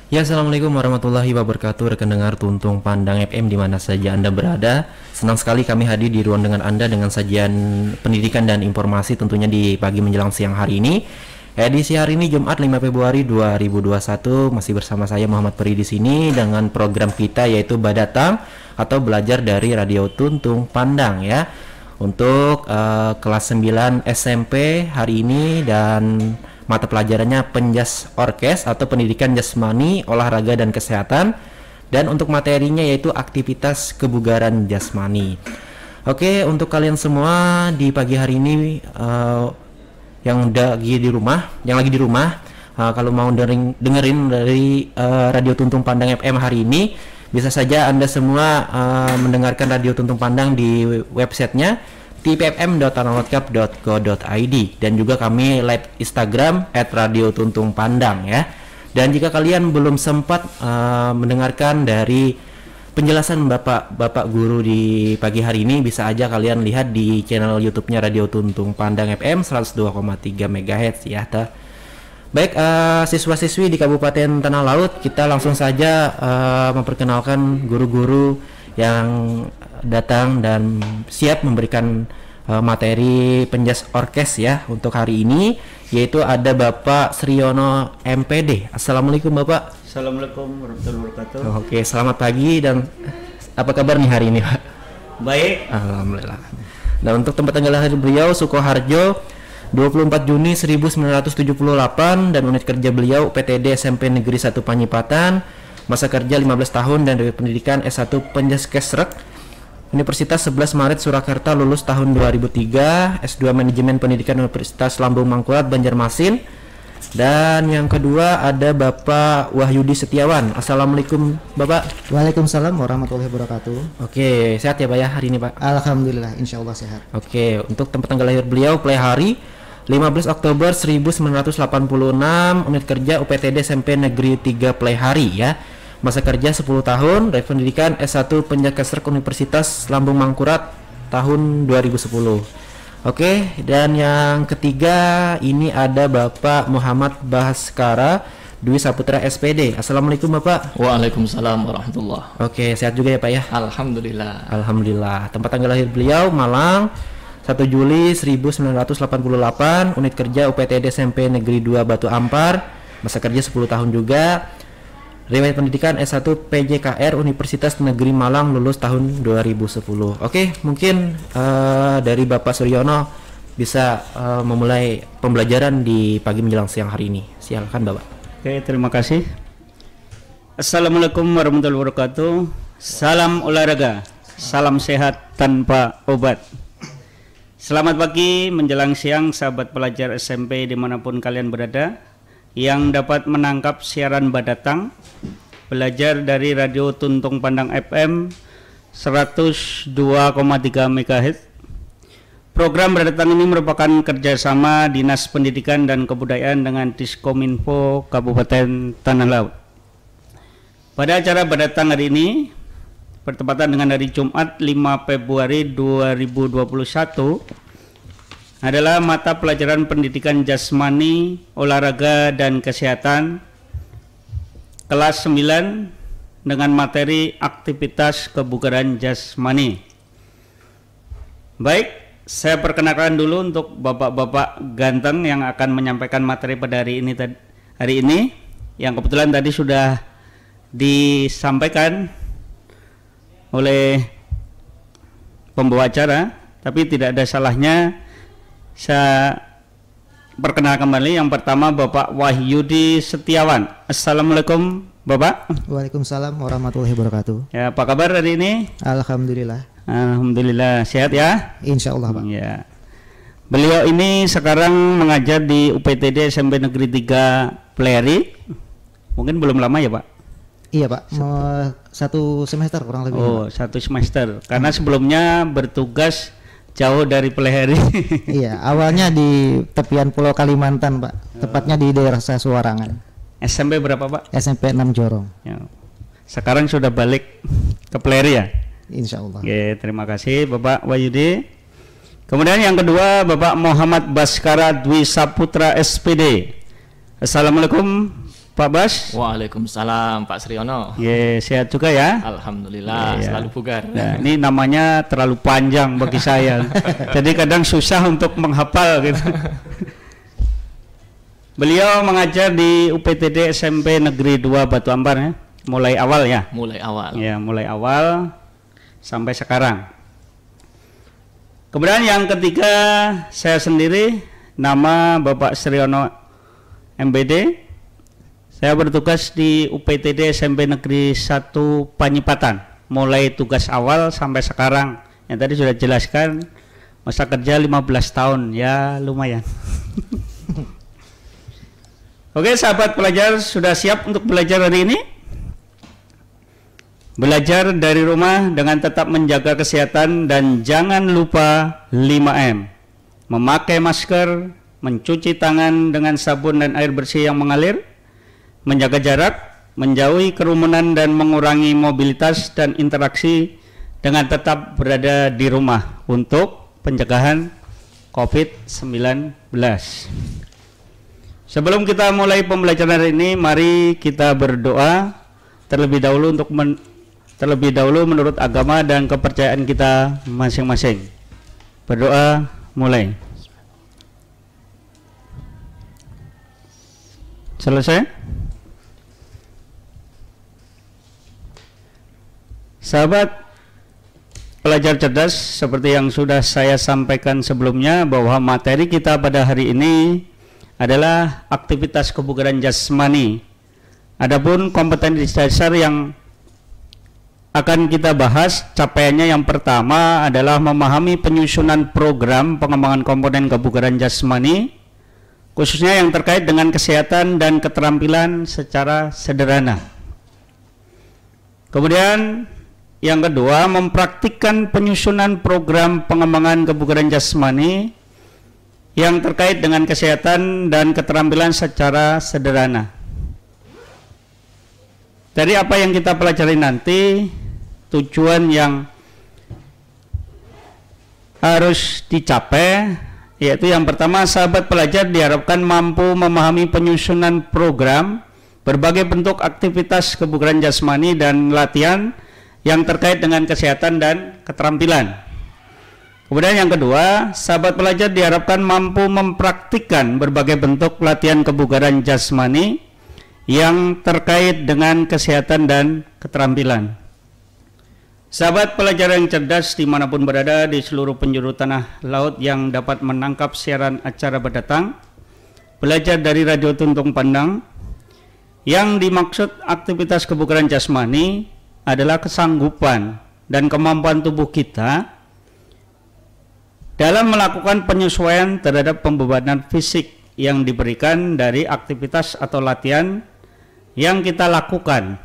Ya, assalamualaikum warahmatullahi wabarakatuh, rekan dengar Tuntung Pandang FM di mana saja Anda berada. Senang sekali kami hadir di ruang dengan Anda dengan sajian pendidikan dan informasi tentunya di pagi menjelang siang hari ini. Edisi hari ini Jumat 5 Februari 2021 masih bersama saya Muhammad Peri di sini dengan program kita yaitu Badatang atau belajar dari Radio Tuntung Pandang ya. Untuk kelas 9 SMP hari ini dan mata pelajarannya penjas orkes atau pendidikan jasmani, olahraga dan kesehatan. Dan untuk materinya yaitu aktivitas kebugaran jasmani. Oke, untuk kalian semua di pagi hari ini yang lagi di rumah, kalau mau dengerin dari Radio Tuntung Pandang FM hari ini, bisa saja Anda semua mendengarkan Radio Tuntung Pandang di websitenya tpfm.analotcap.co.id dan juga kami live Instagram @radiotuntungpandang ya. Dan jika kalian belum sempat mendengarkan dari penjelasan Bapak Guru di pagi hari ini, bisa aja kalian lihat di channel YouTube-nya Radio Tuntung Pandang FM 102,3 MHz ya. Baik, siswa-siswi di Kabupaten Tanah Laut, kita langsung saja memperkenalkan guru-guru yang datang dan siap memberikan materi penjas orkes ya untuk hari ini, yaitu ada Bapak Sriono MPD. Assalamualaikum Bapak. Assalamualaikum warahmatullahi wabarakatuh. Oke, selamat pagi dan apa kabar nih hari ini Pak? Baik. Alhamdulillah. Dan untuk tempat tanggal lahir beliau Sukoharjo 24 Juni 1978 dan unit kerja beliau PTD SMP Negeri 1 Panyipatan. Masa kerja 15 tahun dan dari pendidikan S1 Penjaskesrek Universitas 11 Maret Surakarta, lulus tahun 2003, S2 Manajemen Pendidikan Universitas Lambung Mangkurat Banjarmasin. Dan yang kedua ada Bapak Wahyudi Setiawan. Assalamualaikum Bapak. Waalaikumsalam warahmatullahi wabarakatuh. Oke, sehat ya Pak ya hari ini Pak? Alhamdulillah, insya Allah sehat. Oke, untuk tempat tanggal lahir beliau play hari 15 Oktober 1986, unit kerja UPTD SMP Negeri 3 play hari ya. Masa kerja 10 tahun, dari pendidikan S1 Penjaskesrek Universitas Lambung Mangkurat tahun 2010. Oke, dan yang ketiga ini ada Bapak Muhammad Baskara Dwi Saputra SPD. Assalamualaikum Bapak. Waalaikumsalam warahmatullahi. Oke, sehat juga ya Pak ya? Alhamdulillah. Alhamdulillah. Tempat tanggal lahir beliau Malang 1 Juli 1988, unit kerja UPTD SMP Negeri 2 Batu Ampar. Masa kerja 10 tahun juga. Riwayat pendidikan S1 PJKR Universitas Negeri Malang, lulus tahun 2010. Oke, mungkin dari Bapak Suryono bisa memulai pembelajaran di pagi menjelang siang hari ini. Silakan Bapak. Oke, terima kasih. Assalamualaikum warahmatullahi wabarakatuh. Salam olahraga, salam sehat tanpa obat. Selamat pagi menjelang siang sahabat pelajar SMP dimanapun kalian berada yang dapat menangkap siaran Badatang belajar dari Radio Tuntung Pandang FM 102,3 MHz. Program Badatang ini merupakan kerjasama Dinas Pendidikan dan Kebudayaan dengan Diskominfo Kabupaten Tanah Laut. Pada acara Badatang hari ini bertepatan dengan hari Jumat 5 Februari 2021 adalah mata pelajaran pendidikan jasmani, olahraga dan kesehatan kelas 9 dengan materi aktivitas kebugaran jasmani. Baik, saya perkenalkan dulu untuk bapak-bapak ganteng yang akan menyampaikan materi pada hari ini yang kebetulan tadi sudah disampaikan oleh pembawa acara, tapi tidak ada salahnya saya perkenalkan kembali. Yang pertama Bapak Wahyudi Setiawan. Assalamualaikum Bapak. Waalaikumsalam warahmatullahi wabarakatuh. Ya, apa kabar hari ini? Alhamdulillah. Alhamdulillah, sehat ya? Insya Allah Pak. Ya. Beliau ini sekarang mengajar di UPTD SMP Negeri 3 Pleri. Mungkin belum lama ya Pak? Iya Pak, satu semester kurang lebih. Oh, satu semester. Karena sebelumnya bertugas jauh dari Pelihari. Iya, awalnya di tepian Pulau Kalimantan Pak, tepatnya di daerah Suwarangan. SMP berapa Pak? SMP 6 Jorong. Ya. Sekarang sudah balik ke Pelihari ya? Insya Allah. Oke, terima kasih Bapak Wahyudi. Kemudian yang kedua Bapak Muhammad Baskara Dwi Saputra SPD. Assalamualaikum Pak Bas. Waalaikumsalam Pak Sriono. Sehat juga ya. Alhamdulillah, selalu bugar. Nah, ini namanya terlalu panjang bagi saya. Jadi kadang susah untuk menghafal gitu. Beliau mengajar di UPTD SMP Negeri 2 Batu Ampar ya. Mulai awal ya. Mulai awal. Ya, mulai awal sampai sekarang. Kemudian yang ketiga, saya sendiri, nama Bapak Sriono MBD. Saya bertugas di UPTD SMP Negeri 1 Panyipatan, mulai tugas awal sampai sekarang. Yang tadi sudah jelaskan, masa kerja 15 tahun, ya lumayan. Oke sahabat pelajar, sudah siap untuk belajar hari ini? Belajar dari rumah dengan tetap menjaga kesehatan dan jangan lupa 5M. Memakai masker, mencuci tangan dengan sabun dan air bersih yang mengalir, menjaga jarak, menjauhi kerumunan dan mengurangi mobilitas dan interaksi dengan tetap berada di rumah untuk pencegahan COVID-19. Sebelum kita mulai pembelajaran hari ini, mari kita berdoa terlebih dahulu menurut agama dan kepercayaan kita masing-masing. Berdoa mulai. Selesai? Sahabat pelajar cerdas, seperti yang sudah saya sampaikan sebelumnya bahwa materi kita pada hari ini adalah aktivitas kebugaran jasmani. Adapun kompetensi dasar yang akan kita bahas, capaiannya yang pertama adalah memahami penyusunan program pengembangan komponen kebugaran jasmani, khususnya yang terkait dengan kesehatan dan keterampilan secara sederhana. Kemudian yang kedua, mempraktikkan penyusunan program pengembangan kebugaran jasmani yang terkait dengan kesehatan dan keterampilan secara sederhana. Dari apa yang kita pelajari nanti, tujuan yang harus dicapai yaitu yang pertama, sahabat pelajar diharapkan mampu memahami penyusunan program berbagai bentuk aktivitas kebugaran jasmani dan latihan yang terkait dengan kesehatan dan keterampilan. Kemudian yang kedua, sahabat pelajar diharapkan mampu mempraktikkan berbagai bentuk latihan kebugaran jasmani yang terkait dengan kesehatan dan keterampilan. Sahabat pelajar yang cerdas dimanapun berada di seluruh penjuru tanah laut yang dapat menangkap siaran acara berdatang, belajar dari Radio Tuntung Pandang. Yang dimaksud aktivitas kebugaran jasmani adalah kesanggupan dan kemampuan tubuh kita dalam melakukan penyesuaian terhadap pembebanan fisik yang diberikan dari aktivitas atau latihan yang kita lakukan,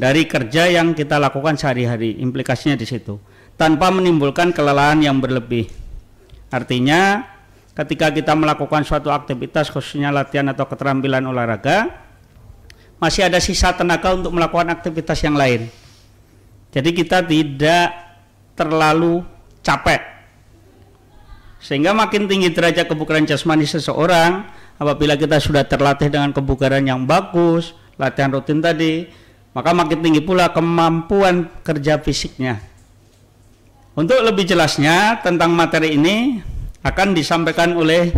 dari kerja yang kita lakukan sehari-hari. Implikasinya di situ, tanpa menimbulkan kelelahan yang berlebih. Artinya ketika kita melakukan suatu aktivitas, khususnya latihan atau keterampilan olahraga, masih ada sisa tenaga untuk melakukan aktivitas yang lain. Jadi kita tidak terlalu capek, sehingga makin tinggi derajat kebugaran jasmani seseorang apabila kita sudah terlatih dengan kebugaran yang bagus, latihan rutin tadi, maka makin tinggi pula kemampuan kerja fisiknya. Untuk lebih jelasnya tentang materi ini akan disampaikan oleh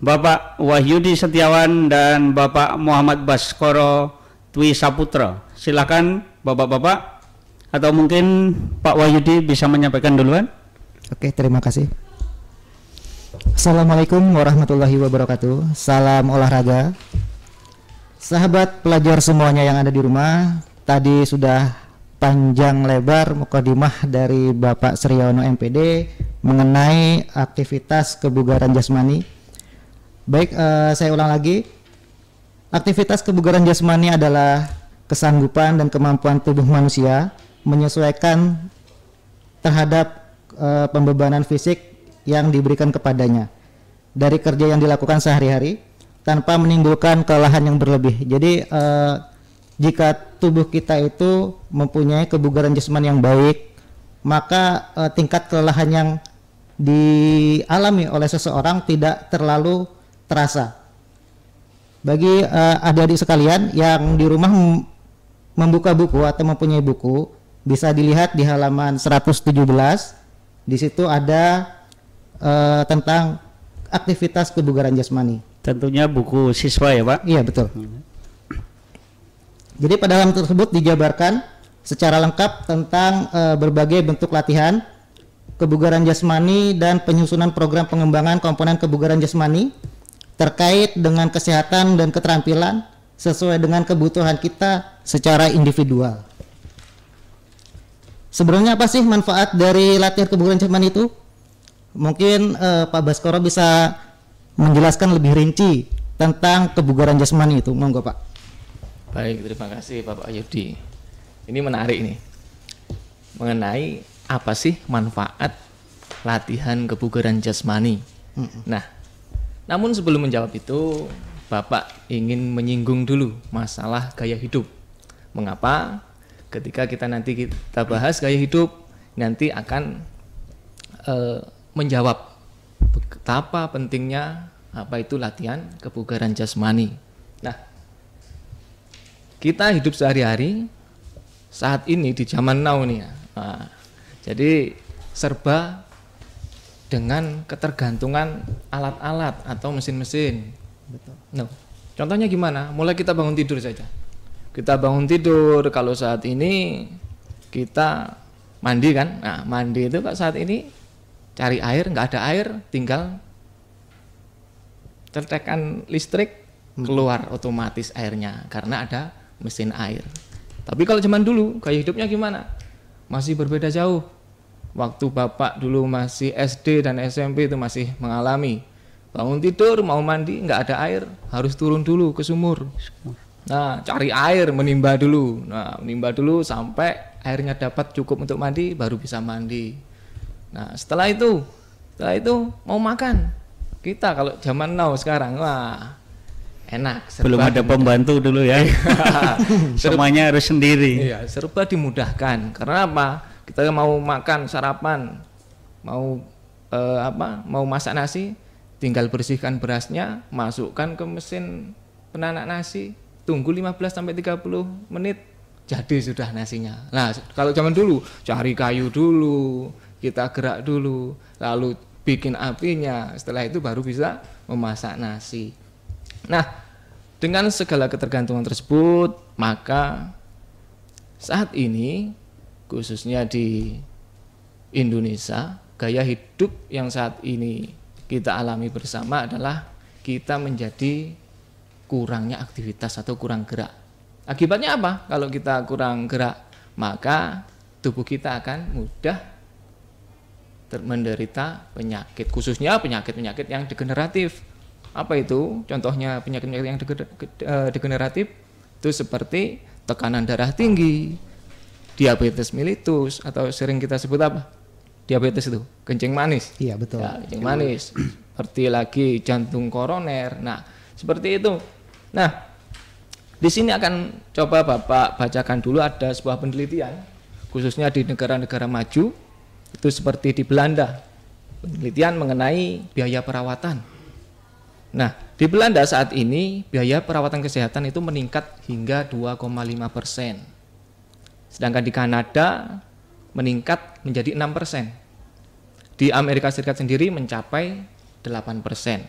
Bapak Wahyudi Setiawan dan Bapak Muhammad Baskoro Dwi Saputra. Silakan Bapak-bapak, atau mungkin Pak Wahyudi bisa menyampaikan duluan. Oke, terima kasih. Assalamualaikum warahmatullahi wabarakatuh. Salam olahraga. Sahabat pelajar semuanya yang ada di rumah, tadi sudah panjang lebar mukadimah dari Bapak Sriono MPD mengenai aktivitas kebugaran jasmani. Baik, saya ulang lagi. Aktivitas kebugaran jasmani adalah kesanggupan dan kemampuan tubuh manusia menyesuaikan terhadap pembebanan fisik yang diberikan kepadanya dari kerja yang dilakukan sehari-hari tanpa menimbulkan kelelahan yang berlebih. Jadi jika tubuh kita itu mempunyai kebugaran jasmani yang baik, maka tingkat kelelahan yang dialami oleh seseorang tidak terlalu terasa. Bagi adik-adik sekalian yang di rumah membuka buku atau mempunyai buku, bisa dilihat di halaman 117. Di situ ada tentang aktivitas kebugaran jasmani. Tentunya buku siswa ya Pak? Iya betul. Jadi pada halaman tersebut dijabarkan secara lengkap tentang berbagai bentuk latihan kebugaran jasmani dan penyusunan program pengembangan komponen kebugaran jasmani terkait dengan kesehatan dan keterampilan sesuai dengan kebutuhan kita secara individual. Sebenarnya apa sih manfaat dari latihan kebugaran jasmani itu? Mungkin Pak Baskoro bisa menjelaskan lebih rinci tentang kebugaran jasmani itu. Monggo Pak. Baik, terima kasih Bapak Yudi. Ini menarik nih. Mengenai apa sih manfaat latihan kebugaran jasmani? Nah, namun sebelum menjawab itu, Bapak ingin menyinggung dulu masalah gaya hidup. Mengapa? Ketika nanti kita bahas gaya hidup, nanti akan menjawab betapa pentingnya apa itu latihan kebugaran jasmani. Nah, kita hidup sehari-hari saat ini di zaman now nih ya. Nah, jadi serba dengan ketergantungan alat-alat atau mesin-mesin. Betul. No. Contohnya gimana? Mulai kita bangun tidur saja. Kita bangun tidur, kalau saat ini kita mandi kan? Nah, mandi itu Pak saat ini cari air, nggak ada air, tinggal cetekan listrik, keluar otomatis airnya karena ada mesin air. Tapi kalau zaman dulu gaya hidupnya gimana? Masih berbeda jauh. Waktu Bapak dulu masih SD dan SMP itu masih mengalami bangun tidur mau mandi nggak ada air, harus turun dulu ke sumur. Nah, cari air, menimba dulu. Nah, menimba dulu sampai airnya dapat cukup untuk mandi, baru bisa mandi. Nah, setelah itu mau makan. Kita kalau zaman now sekarang, wah enak. Belum ada pembantu dulu ya. Semuanya harus sendiri. Iya, serba dimudahkan. Karena apa? Kita mau makan sarapan, mau mau masak nasi, tinggal bersihkan berasnya, masukkan ke mesin penanak nasi, tunggu 15 sampai 30 menit jadi sudah nasinya. Nah, kalau zaman dulu cari kayu dulu, kita gerak dulu, lalu bikin apinya, setelah itu baru bisa memasak nasi. Nah, dengan segala ketergantungan tersebut, maka saat ini khususnya di Indonesia, gaya hidup yang saat ini kita alami bersama adalah kita menjadi kurangnya aktivitas atau kurang gerak. Akibatnya apa? Kalau kita kurang gerak, maka tubuh kita akan mudah menderita penyakit, khususnya penyakit-penyakit yang degeneratif. Apa itu? Contohnya penyakit-penyakit yang degeneratif itu seperti tekanan darah tinggi, diabetes mellitus, atau sering kita sebut apa? Diabetes itu kencing manis. Iya betul. Ya, kencing manis. Seperti lagi jantung koroner. Nah, seperti itu. Nah, di sini akan coba Bapak bacakan dulu, ada sebuah penelitian khususnya di negara-negara maju. Itu seperti di Belanda, penelitian mengenai biaya perawatan. Nah, di Belanda saat ini biaya perawatan kesehatan itu meningkat hingga 2,5%. Sedangkan di Kanada meningkat menjadi 6%. Di Amerika Serikat sendiri mencapai 8%.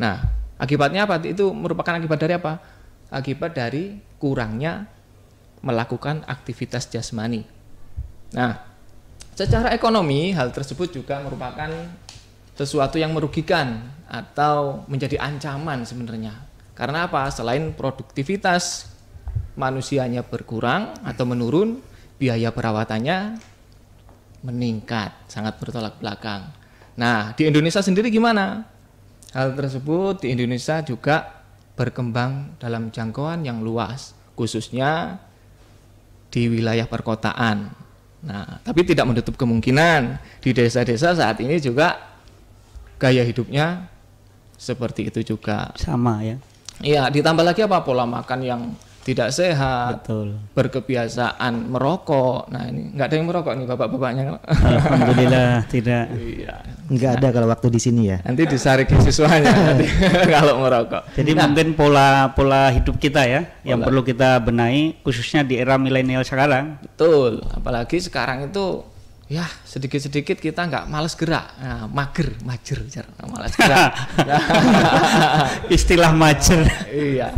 Nah, akibatnya apa? Itu merupakan akibat dari apa? Akibat dari kurangnya melakukan aktivitas jasmani. Nah, secara ekonomi, hal tersebut juga merupakan sesuatu yang merugikan atau menjadi ancaman sebenarnya. Karena apa? Selain produktivitas manusianya berkurang atau menurun, biaya perawatannya meningkat, sangat bertolak belakang. Nah, di Indonesia sendiri gimana? Hal tersebut di Indonesia juga berkembang dalam jangkauan yang luas, khususnya di wilayah perkotaan. Nah, tapi tidak menutup kemungkinan di desa-desa saat ini juga gaya hidupnya seperti itu juga. Sama ya. Iya, ditambah lagi apa? Pola makan yang tidak sehat, Betul. berkebiasaan merokok. Nah ini nggak ada yang merokok nih bapak-bapaknya. Alhamdulillah tidak. Iya. Nggak ada kalau waktu di sini ya. Nanti disarikin siswanya nanti kalau merokok. Jadi mungkin pola hidup kita ya yang perlu kita benahi khususnya di era milenial sekarang. Betul, apalagi sekarang itu ya sedikit-sedikit kita nggak males gerak, nah, mager, malas gerak. Istilah majer. Iya.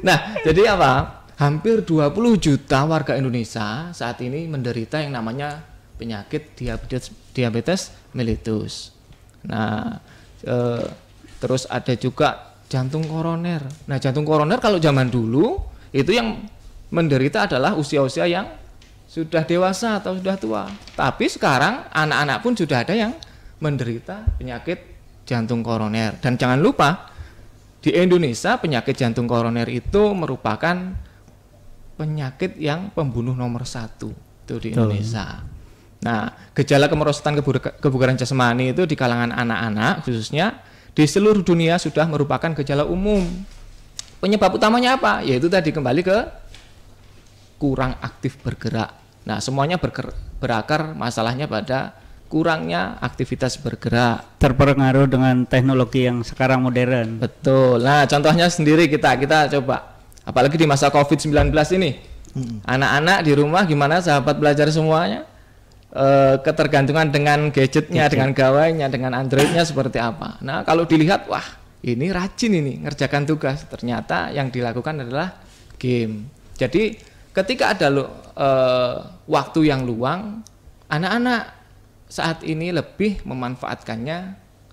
Nah, jadi apa? Hampir 20 juta warga Indonesia saat ini menderita yang namanya penyakit diabetes mellitus. Nah, terus ada juga jantung koroner. Nah, jantung koroner kalau zaman dulu itu yang menderita adalah usia-usia yang sudah dewasa atau sudah tua. Tapi sekarang anak-anak pun sudah ada yang menderita penyakit jantung koroner. Dan jangan lupa di Indonesia penyakit jantung koroner itu merupakan penyakit yang pembunuh nomor 1 itu di Indonesia. Nah, gejala kemerosotan kebugaran jasmani itu di kalangan anak-anak khususnya di seluruh dunia sudah merupakan gejala umum. Penyebab utamanya apa? Yaitu tadi kembali ke kurang aktif bergerak. Nah, semuanya berakar masalahnya pada kurangnya aktivitas bergerak. Terpengaruh dengan teknologi yang sekarang modern. Betul. Nah, contohnya sendiri kita coba. Apalagi di masa COVID-19 ini. Anak-anak di rumah gimana sahabat belajar semuanya? Ketergantungan dengan gadgetnya, dengan gawainya, dengan Androidnya seperti apa. Nah, kalau dilihat, wah ini rajin ini ngerjakan tugas. Ternyata yang dilakukan adalah game. Jadi ketika ada waktu yang luang, anak-anak saat ini lebih memanfaatkannya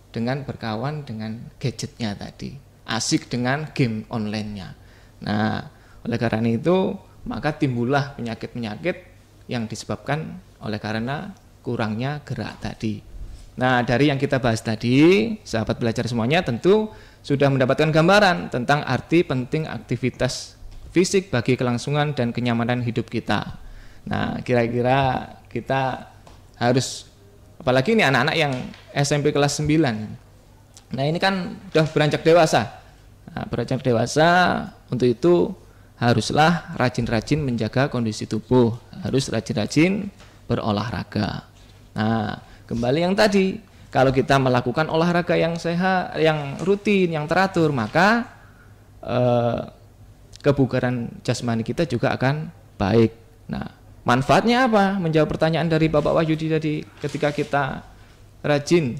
dengan berkawan dengan gadgetnya tadi, asik dengan game online-nya. Nah, oleh karena itu maka timbullah penyakit-penyakit yang disebabkan oleh karena kurangnya gerak tadi. Nah, dari yang kita bahas tadi, sahabat belajar semuanya tentu sudah mendapatkan gambaran tentang arti penting aktivitas fisik bagi kelangsungan dan kenyamanan hidup kita. Nah, kira-kira kita harus, apalagi ini anak-anak yang SMP kelas 9. Nah, ini kan sudah beranjak dewasa. Nah, beranjak dewasa, untuk itu haruslah rajin-rajin menjaga kondisi tubuh, harus rajin-rajin berolahraga. Nah, kembali yang tadi, kalau kita melakukan olahraga yang sehat, yang rutin, yang teratur, maka kebugaran jasmani kita juga akan baik. Nah, manfaatnya apa? Menjawab pertanyaan dari Bapak Wahyudi tadi, ketika kita rajin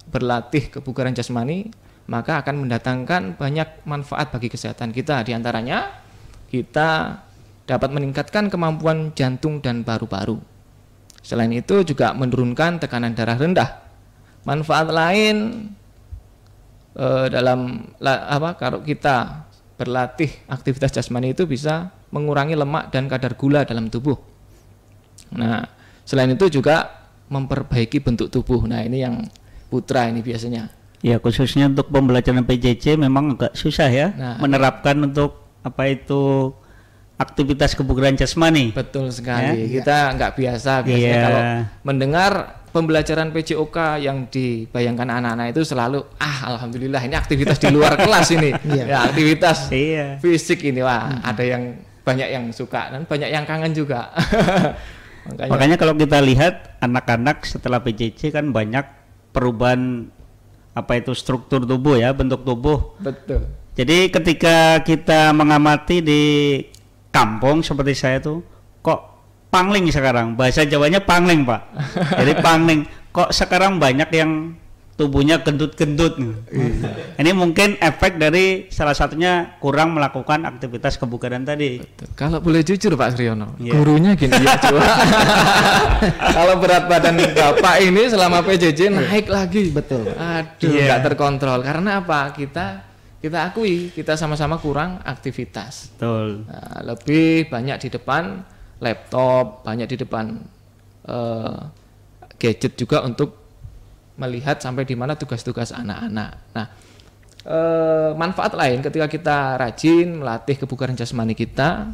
berlatih kebugaran jasmani, maka akan mendatangkan banyak manfaat bagi kesehatan kita. Di antaranya, kita dapat meningkatkan kemampuan jantung dan paru-paru. Selain itu juga menurunkan tekanan darah rendah. Manfaat lain kalau kita berlatih aktivitas jasmani itu bisa mengurangi lemak dan kadar gula dalam tubuh. Nah, selain itu juga memperbaiki bentuk tubuh. Nah, ini yang putra ini biasanya. Ya, khususnya untuk pembelajaran PJJ memang agak susah ya menerapkan untuk aktivitas kebugaran jasmani. Betul sekali. Ya? Kita nggak biasa biasanya kalau mendengar pembelajaran PJOK yang dibayangkan anak-anak itu selalu alhamdulillah ini aktivitas di luar kelas ini. Ya, aktivitas fisik ini ada yang banyak yang suka dan banyak yang kangen juga. Makanya kalau kita lihat anak-anak setelah PJJ kan banyak perubahan struktur tubuh ya, bentuk tubuh. Betul. Jadi ketika kita mengamati di kampung seperti saya tuh, kok pangling sekarang, bahasa Jawanya pangling Pak. Jadi pangling, kok sekarang banyak yang tubuhnya gendut-gendut. Ini mungkin efek dari salah satunya kurang melakukan aktivitas kebugaran tadi. Betul. Kalau boleh jujur Pak Sriono, gurunya gini ya coba. Kalau berat badan Bapak ini selama PJJ naik lagi. Betul. Aduh, nggak terkontrol. Karena apa? Kita akui kita sama-sama kurang aktivitas. Betul. Nah, lebih banyak di depan laptop, banyak di depan gadget juga untuk melihat sampai di mana tugas-tugas anak-anak. Nah, manfaat lain ketika kita rajin melatih kebugaran jasmani kita,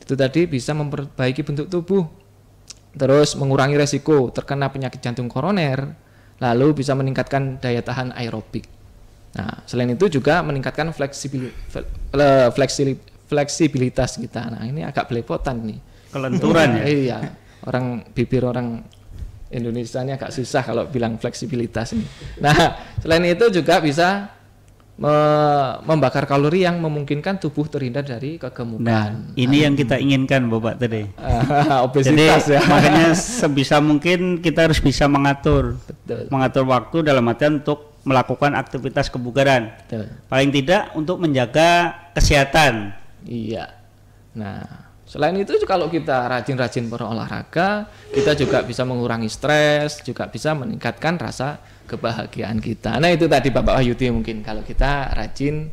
itu tadi bisa memperbaiki bentuk tubuh, terus mengurangi resiko terkena penyakit jantung koroner, lalu bisa meningkatkan daya tahan aerobik. Nah, selain itu juga meningkatkan fleksibilitas kita. Nah, ini agak belepotan nih. Kelenturan ya. Iya, bibir orang Indonesia ini agak susah kalau bilang fleksibilitas ini. Nah, selain itu juga bisa membakar kalori yang memungkinkan tubuh terhindar dari kegemukan. Nah, ini yang kita inginkan Bapak tadi. Obesitas. Jadi, ya. makanya sebisa mungkin kita harus bisa mengatur waktu dalam artian untuk melakukan aktivitas kebugaran. Betul. Paling tidak untuk menjaga kesehatan. Iya. Nah, selain itu kalau kita rajin-rajin berolahraga, kita juga bisa mengurangi stres, juga bisa meningkatkan rasa kebahagiaan kita. Nah, itu tadi Bapak Wahyudi, mungkin kalau kita rajin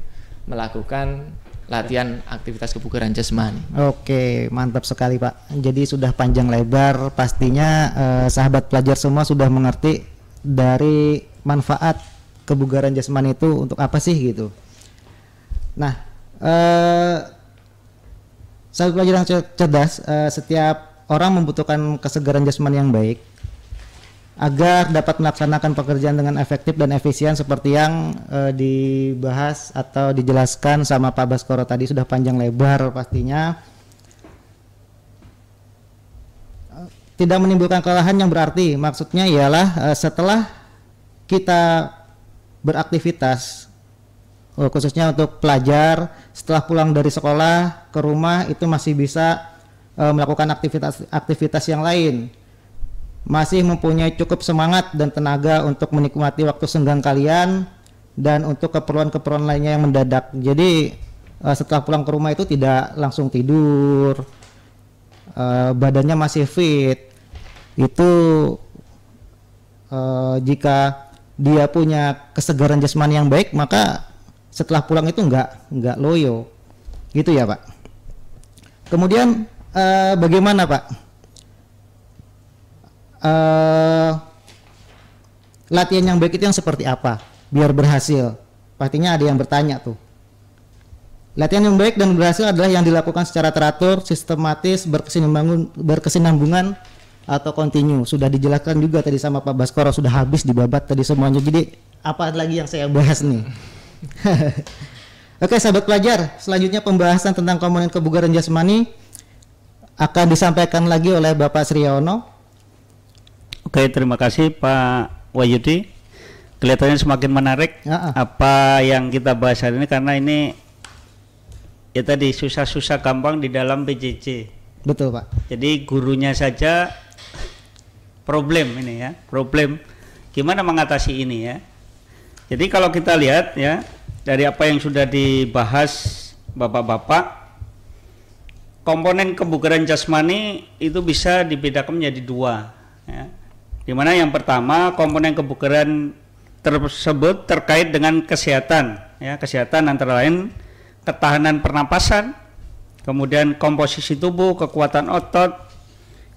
melakukan latihan aktivitas kebugaran jasmani. Oke, mantap sekali Pak. Jadi sudah panjang lebar, pastinya sahabat pelajar semua sudah mengerti dari manfaat kebugaran jasmani itu untuk apa sih gitu. Nah, sahabat pelajar yang cerdas, setiap orang membutuhkan kesegaran jasmani yang baik agar dapat melaksanakan pekerjaan dengan efektif dan efisien seperti yang dibahas atau dijelaskan sama Pak Baskoro tadi, sudah panjang lebar pastinya. Tidak menimbulkan kelelahan yang berarti, maksudnya ialah setelah kita beraktivitas, khususnya untuk pelajar, setelah pulang dari sekolah ke rumah itu masih bisa melakukan aktivitas yang lain, masih mempunyai cukup semangat dan tenaga untuk menikmati waktu senggang kalian dan untuk keperluan-keperluan lainnya yang mendadak. Jadi setelah pulang ke rumah itu tidak langsung tidur, badannya masih fit. Itu jika dia punya kesegaran jasmani yang baik, maka setelah pulang itu enggak loyo, gitu ya Pak. Kemudian bagaimana Pak latihan yang baik itu yang seperti apa biar berhasil? Pastinya ada yang bertanya tuh. Latihan yang baik dan berhasil adalah yang dilakukan secara teratur, sistematis, berkesinambungan atau kontinu. Sudah dijelaskan juga tadi sama Pak Baskoro, sudah habis dibabat tadi semuanya. Jadi apa lagi yang saya bahas nih? Oke sahabat pelajar, selanjutnya pembahasan tentang komponen kebugaran jasmani akan disampaikan lagi oleh Bapak Sriono. Oke, terima kasih Pak Wahyudi. Kelihatannya semakin menarik apa yang kita bahas hari ini, karena ini ya tadi susah-susah gampang di dalam PJJ. Betul Pak. Jadi gurunya saja problem ini ya, problem gimana mengatasi ini ya. Jadi kalau kita lihat ya dari apa yang sudah dibahas Bapak-bapak, komponen kebugaran jasmani itu bisa dibedakan menjadi dua ya. Dimana yang pertama komponen kebugaran tersebut terkait dengan kesehatan ya, kesehatan antara lain ketahanan pernapasan, kemudian komposisi tubuh, kekuatan otot,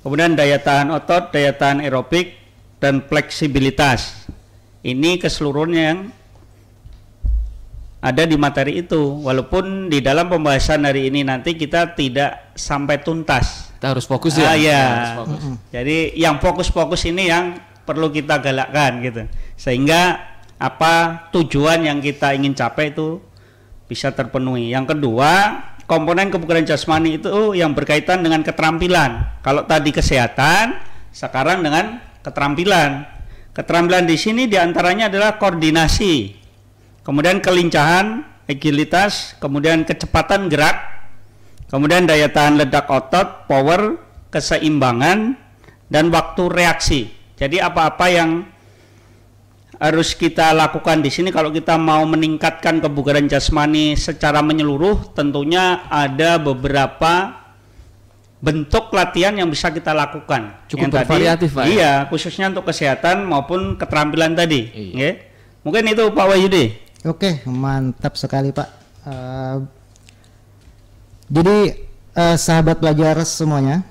kemudian daya tahan otot, daya tahan aerobik, dan fleksibilitas. Ini keseluruhannya yang ada di materi itu, walaupun di dalam pembahasan hari ini nanti kita tidak sampai tuntas. Kita harus fokus ya. Harus fokus. Jadi yang fokus-fokus ini yang perlu kita galakkan gitu, sehingga apa tujuan yang kita ingin capai itu bisa terpenuhi. Yang kedua, komponen kebugaran jasmani itu yang berkaitan dengan keterampilan. Kalau tadi kesehatan, sekarang dengan keterampilan. Keterampilan di sini diantaranya adalah koordinasi, kemudian kelincahan, agilitas, kemudian kecepatan gerak, kemudian daya tahan ledak otot, power, keseimbangan, dan waktu reaksi. Jadi apa-apa yang harus kita lakukan di sini kalau kita mau meningkatkan kebugaran jasmani secara menyeluruh, tentunya ada beberapa bentuk latihan yang bisa kita lakukan. Cukup yang bervariatif, Pak. Iya, khususnya untuk kesehatan maupun keterampilan tadi. Iya. Mungkin itu Pak Wahyudi. Oke, mantap sekali Pak. Jadi sahabat pelajar semuanya,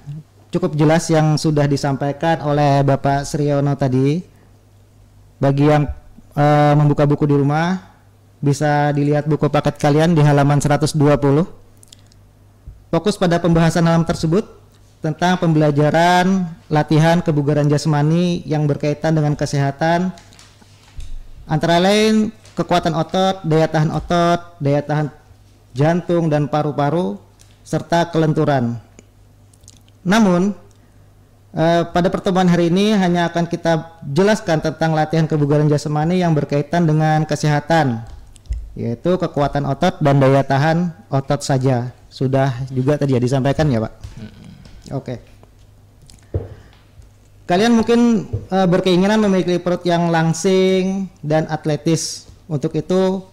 cukup jelas yang sudah disampaikan oleh Bapak Sriono tadi. Bagi yang membuka buku di rumah, bisa dilihat buku paket kalian di halaman 120. Fokus pada pembahasan halaman tersebut tentang pembelajaran latihan kebugaran jasmani yang berkaitan dengan kesehatan, antara lain kekuatan otot, daya tahan jantung dan paru-paru, serta kelenturan. Namun, pada pertemuan hari ini hanya akan kita jelaskan tentang latihan kebugaran jasmani yang berkaitan dengan kesehatan, yaitu kekuatan otot dan daya tahan otot saja. Sudah juga tadi ya disampaikan ya Pak? Oke. Kalian mungkin berkeinginan memiliki perut yang langsing dan atletis. Untuk itu,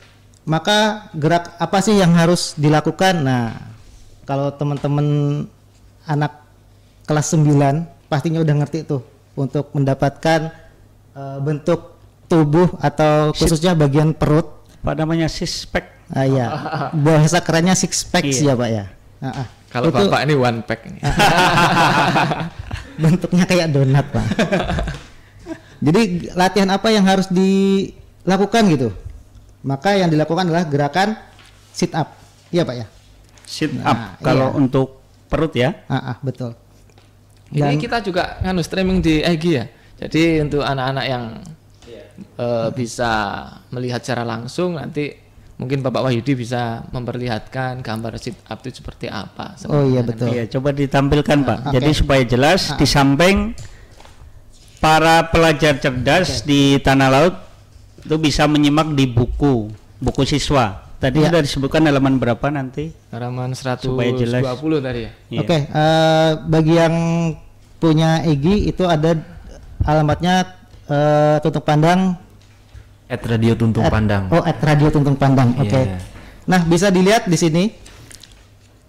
maka gerak apa sih yang harus dilakukan? Nah, kalau teman-teman anak kelas 9 pastinya udah ngerti tuh untuk mendapatkan bentuk tubuh atau khususnya bagian perut. Pak namanya six pack. Iya. Bahasa kerennya six pack sih ya Pak ya. Kalau itu, Bapak ini one pack ini. bentuknya kayak donat Pak. Jadi latihan apa yang harus dilakukan gitu? Maka yang dilakukan adalah gerakan sit up. Iya Pak ya. Sit up kalau untuk perut ya. Betul. Ini kita juga streaming di IG ya. Jadi untuk anak-anak yang bisa melihat secara langsung, nanti mungkin Bapak Wahyudi bisa memperlihatkan gambar sit up itu seperti apa. Oh iya betul. Iya, coba ditampilkan Pak. Jadi supaya jelas di samping para pelajar cerdas di Tanah Laut itu bisa menyimak di buku siswa. Tadi sudah disebutkan halaman berapa nanti? Halaman 120 tadi ya. Oke, bagi yang punya EGI itu ada alamatnya Tuntung Pandang Radio Tuntung Pandang. Radio Tuntung Pandang. Oke. Nah, bisa dilihat di sini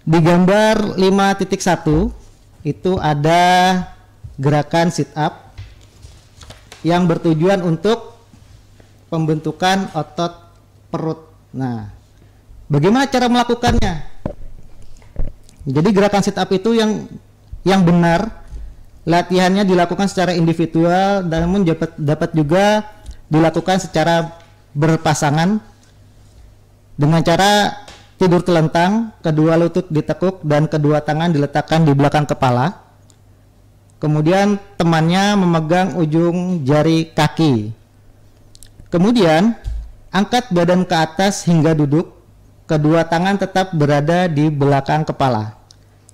di gambar 5.1 itu ada gerakan sit up yang bertujuan untuk pembentukan otot perut. Nah, bagaimana cara melakukannya? Jadi gerakan sit up itu yang benar latihannya dilakukan secara individual, namun dapat juga dilakukan secara berpasangan dengan cara tidur telentang, kedua lutut ditekuk dan kedua tangan diletakkan di belakang kepala. Kemudian temannya memegang ujung jari kaki. Kemudian angkat badan ke atas hingga duduk, kedua tangan tetap berada di belakang kepala.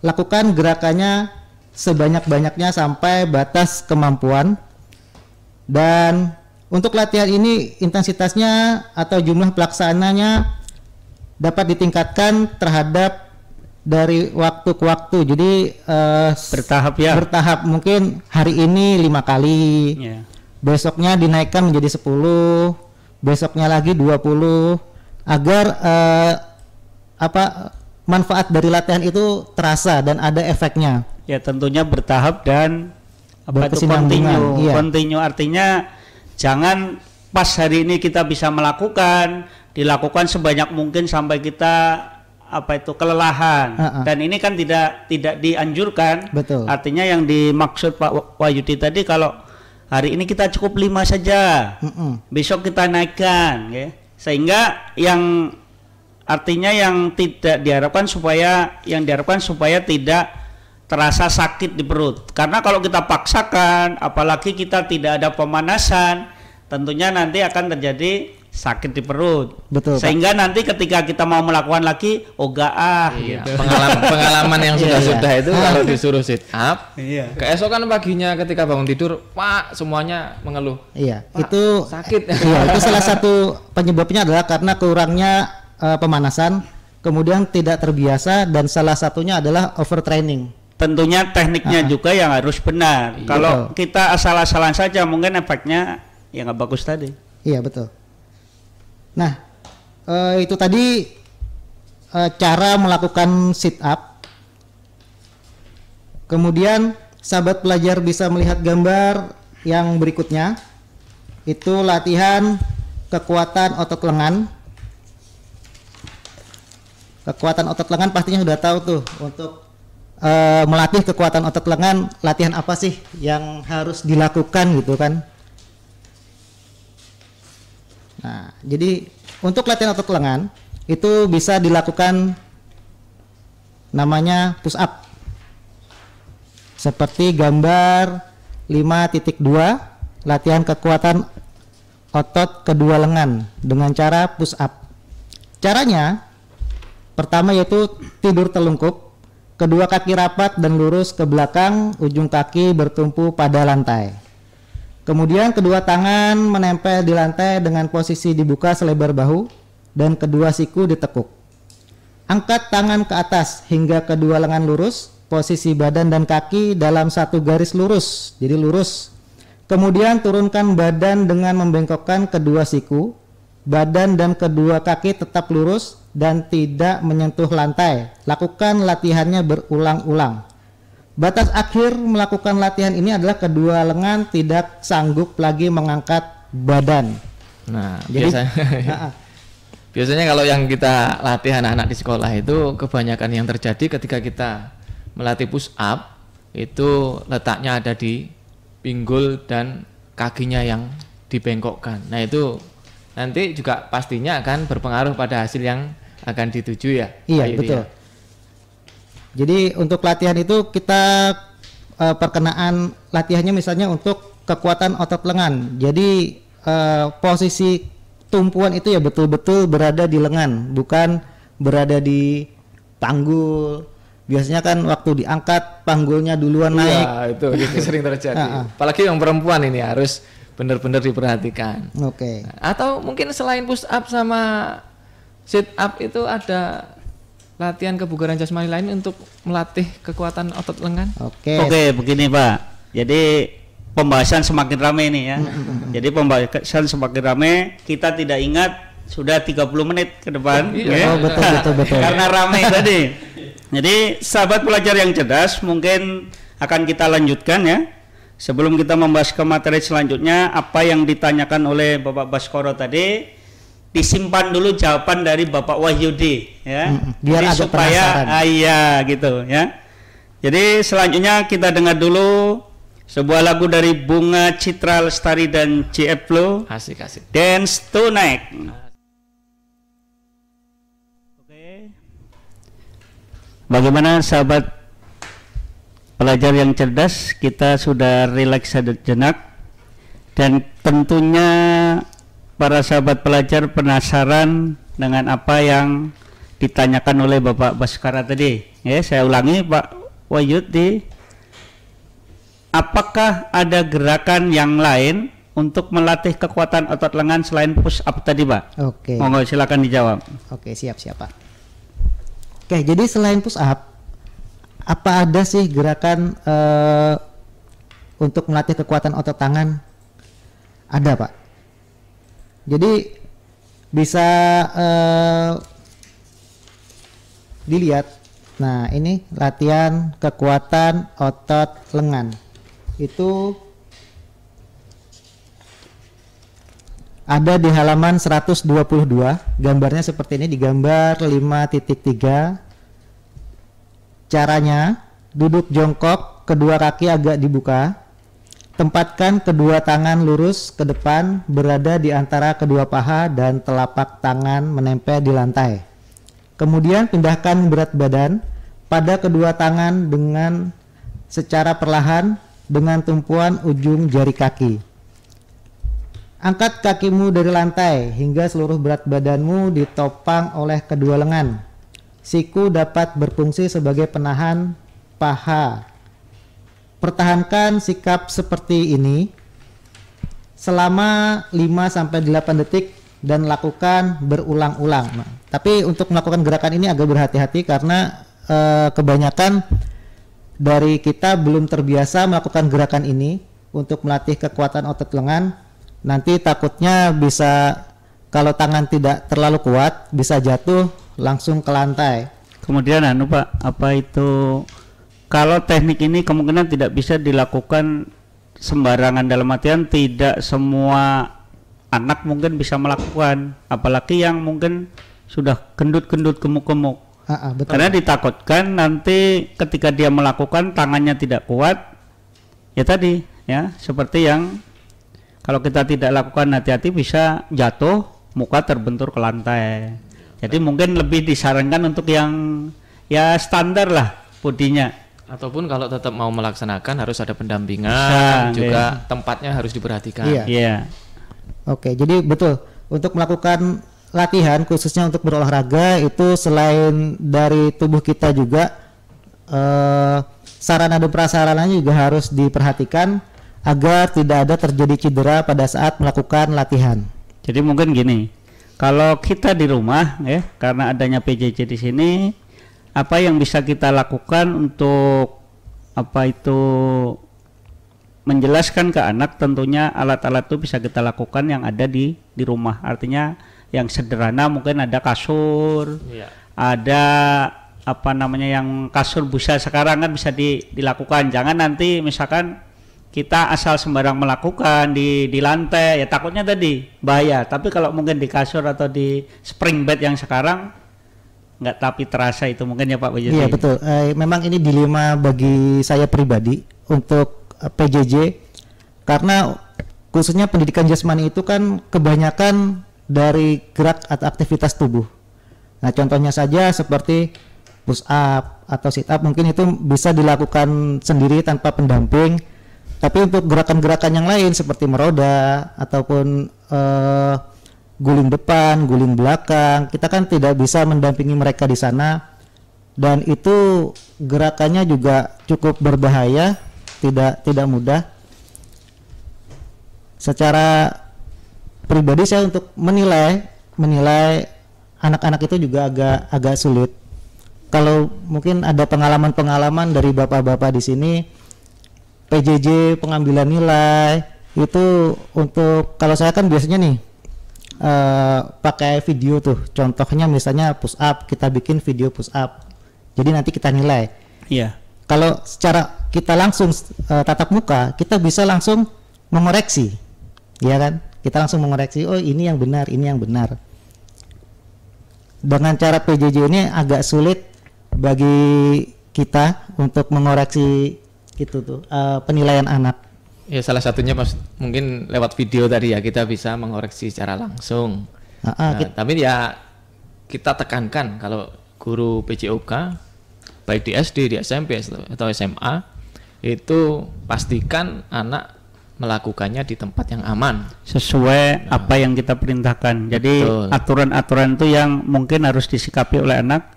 Lakukan gerakannya sebanyak-banyaknya sampai batas kemampuan. Dan untuk latihan ini intensitasnya atau jumlah pelaksananya dapat ditingkatkan terhadap dari waktu ke waktu. Jadi bertahap ya. Bertahap, mungkin hari ini 5 kali. Besoknya dinaikkan menjadi 10, besoknya lagi 20 agar manfaat dari latihan itu terasa dan ada efeknya. Ya tentunya bertahap dan berkesinambungan. Continue artinya jangan pas hari ini kita bisa melakukan, dilakukan sebanyak mungkin sampai kita kelelahan. Dan ini kan tidak dianjurkan. Betul. Artinya yang dimaksud Pak Wahyudi tadi, kalau hari ini kita cukup 5 saja, besok kita naikkan, ya. Sehingga yang artinya yang diharapkan supaya tidak terasa sakit di perut. Karena kalau kita paksakan, apalagi kita tidak ada pemanasan, tentunya nanti akan terjadi sakit di perut. Betul. Sehingga nanti ketika kita mau melakukan lagi, gitu. Pengalaman yang sudah itu kalau disuruh sit up, keesokan paginya ketika bangun tidur, Pak, semuanya mengeluh. Iya, Pak, itu sakit. Iya, itu salah satu penyebabnya adalah karena kurangnya pemanasan, kemudian tidak terbiasa, dan salah satunya adalah overtraining. Tentunya tekniknya juga yang harus benar. Kalau kita asal-asalan saja, mungkin efeknya ya nggak bagus tadi. Iya betul. Nah, itu tadi cara melakukan sit up. Kemudian sahabat pelajar bisa melihat gambar yang berikutnya. Itu latihan kekuatan otot lengan. Kekuatan otot lengan pastinya sudah tahu tuh, untuk melatih kekuatan otot lengan, latihan apa sih yang harus dilakukan gitu kan. Nah, jadi untuk latihan otot lengan itu bisa dilakukan namanya push up. Seperti gambar 5.2, latihan kekuatan otot kedua lengan dengan cara push up. Caranya Pertama yaitu tidur telungkup, kedua kaki rapat dan lurus ke belakang, ujung kaki bertumpu pada lantai. Kemudian kedua tangan menempel di lantai dengan posisi dibuka selebar bahu dan kedua siku ditekuk. Angkat tangan ke atas hingga kedua lengan lurus, posisi badan dan kaki dalam satu garis lurus, jadi lurus. Kemudian turunkan badan dengan membengkokkan kedua siku, badan dan kedua kaki tetap lurus dan tidak menyentuh lantai. Lakukan latihannya berulang-ulang. Batas akhir melakukan latihan ini adalah kedua lengan tidak sanggup lagi mengangkat badan. Nah, Jadi, biasanya kalau yang kita latih anak-anak di sekolah itu kebanyakan yang terjadi ketika kita melatih push up itu letaknya ada di pinggul dan kakinya yang dibengkokkan. Nah itu nanti juga pastinya akan berpengaruh pada hasil yang akan dituju ya. Iya, betul. Jadi untuk latihan itu kita perkenaan latihannya misalnya untuk kekuatan otot lengan. Jadi posisi tumpuan itu ya betul-betul berada di lengan, bukan berada di panggul. Biasanya kan waktu diangkat panggulnya duluan naik. Iya, itu sering terjadi. Apalagi yang perempuan ini harus benar-benar diperhatikan. Oke. Atau mungkin selain push up sama sit up itu ada latihan kebugaran jasmani lain untuk melatih kekuatan otot lengan? Oke. Oke, begini Pak. Jadi pembahasan semakin ramai nih ya. Jadi pembahasan semakin ramai, kita tidak ingat sudah 30 menit ke depan. Oh, betul. Karena ramai tadi. Jadi sahabat pelajar yang cerdas, mungkin akan kita lanjutkan ya. Sebelum kita membahas ke materi selanjutnya, apa yang ditanyakan oleh Bapak Baskoro tadi, disimpan dulu jawaban dari Bapak Wahyudi ya. Biar jadi ada supaya iya gitu ya. Jadi selanjutnya kita dengar dulu sebuah lagu dari Bunga Citra Lestari dan JF Flow, Asik. Dance Tonight. Oke. Bagaimana sahabat pelajar yang cerdas? Kita sudah rileks sejenak dan tentunya para sahabat pelajar penasaran dengan apa yang ditanyakan oleh Bapak Baskara tadi. Ya, saya ulangi Pak Wahyudi. Apakah ada gerakan yang lain untuk melatih kekuatan otot lengan selain push up tadi, Pak? Oke. Monggo silakan dijawab. Oke, siap Pak. Oke, jadi selain push up, apa ada sih gerakan untuk melatih kekuatan otot tangan? Ada, Pak. Jadi bisa dilihat. Nah, ini latihan kekuatan otot lengan. Itu ada di halaman 122. Gambarnya seperti ini, digambar 5.3. Caranya duduk jongkok, kedua kaki agak dibuka. Tempatkan kedua tangan lurus ke depan, berada di antara kedua paha dan telapak tangan menempel di lantai. Kemudian pindahkan berat badan pada kedua tangan dengan secara perlahan dengan tumpuan ujung jari kaki. Angkat kakimu dari lantai hingga seluruh berat badanmu ditopang oleh kedua lengan. Siku dapat berfungsi sebagai penahan paha. Pertahankan sikap seperti ini selama 5-8 detik dan lakukan berulang-ulang. Nah, tapi untuk melakukan gerakan ini agak berhati-hati karena kebanyakan dari kita belum terbiasa melakukan gerakan ini untuk melatih kekuatan otot lengan. Nanti takutnya bisa, kalau tangan tidak terlalu kuat, bisa jatuh langsung ke lantai. Kemudian Pak, apa itu kalau teknik ini kemungkinan tidak bisa dilakukan sembarangan, dalam artian tidak semua anak mungkin bisa melakukan, apalagi yang mungkin sudah gendut-gendut gemuk-gemuk. Betul. Karena ditakutkan nanti ketika dia melakukan tangannya tidak kuat, ya tadi ya seperti yang kalau kita tidak lakukan hati-hati bisa jatuh, muka terbentur ke lantai. Jadi mungkin lebih disarankan untuk yang ya standar lah bodinya. Ataupun kalau tetap mau melaksanakan harus ada pendampingan, juga tempatnya harus diperhatikan. Iya. Iya. Oke, jadi betul untuk melakukan latihan khususnya untuk berolahraga itu selain dari tubuh kita juga sarana dan prasarananya juga harus diperhatikan agar tidak ada terjadi cedera pada saat melakukan latihan. Jadi mungkin gini, kalau kita di rumah ya, karena adanya PJJ di sini, apa yang bisa kita lakukan untuk apa itu menjelaskan ke anak, tentunya alat-alat itu bisa kita lakukan yang ada di rumah. Artinya yang sederhana mungkin ada kasur, ada apa namanya yang kasur busa sekarang kan bisa dilakukan. Jangan nanti misalkan kita asal sembarang melakukan di lantai, ya takutnya tadi bahaya. Tapi kalau mungkin di kasur atau di spring bed yang sekarang nggak tapi terasa itu mungkin ya Pak Wahyudi. Iya betul. Memang ini dilema bagi saya pribadi untuk PJJ karena khususnya pendidikan jasmani itu kan kebanyakan dari gerak atau aktivitas tubuh. Nah contohnya saja seperti push up atau sit up mungkin itu bisa dilakukan sendiri tanpa pendamping. Tapi untuk gerakan-gerakan yang lain seperti meroda ataupun guling depan, guling belakang, kita kan tidak bisa mendampingi mereka di sana dan itu gerakannya juga cukup berbahaya, tidak mudah. Secara pribadi saya untuk menilai anak-anak itu juga agak sulit. Kalau mungkin ada pengalaman-pengalaman dari bapak-bapak di sini, PJJ pengambilan nilai itu untuk kalau saya kan biasanya nih pakai video tuh, contohnya misalnya push up, kita bikin video push up, jadi nanti kita nilai. Iya. Kalau secara kita langsung tatap muka, kita bisa langsung mengoreksi, ya kan? Kita langsung mengoreksi, oh ini yang benar, ini yang benar. Dengan cara PJJ ini agak sulit bagi kita untuk mengoreksi itu tuh penilaian anak. Ya salah satunya mungkin lewat video tadi ya kita bisa mengoreksi secara langsung. Tapi ya kita tekankan kalau guru PJOK baik di SD, di SMP atau SMA itu pastikan anak melakukannya di tempat yang aman sesuai apa yang kita perintahkan. Jadi aturan-aturan itu yang mungkin harus disikapi oleh anak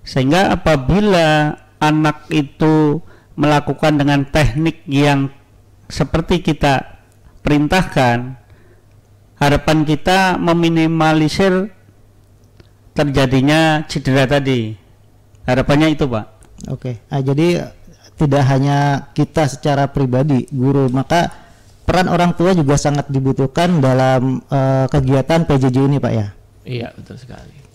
sehingga apabila anak itu melakukan dengan teknik yang seperti kita perintahkan, harapan kita meminimalisir terjadinya cedera tadi. Harapannya itu, Pak. Oke. Jadi tidak hanya kita secara pribadi, guru, maka peran orang tua juga sangat dibutuhkan dalam kegiatan PJJ ini, Pak ya. Iya, betul sekali.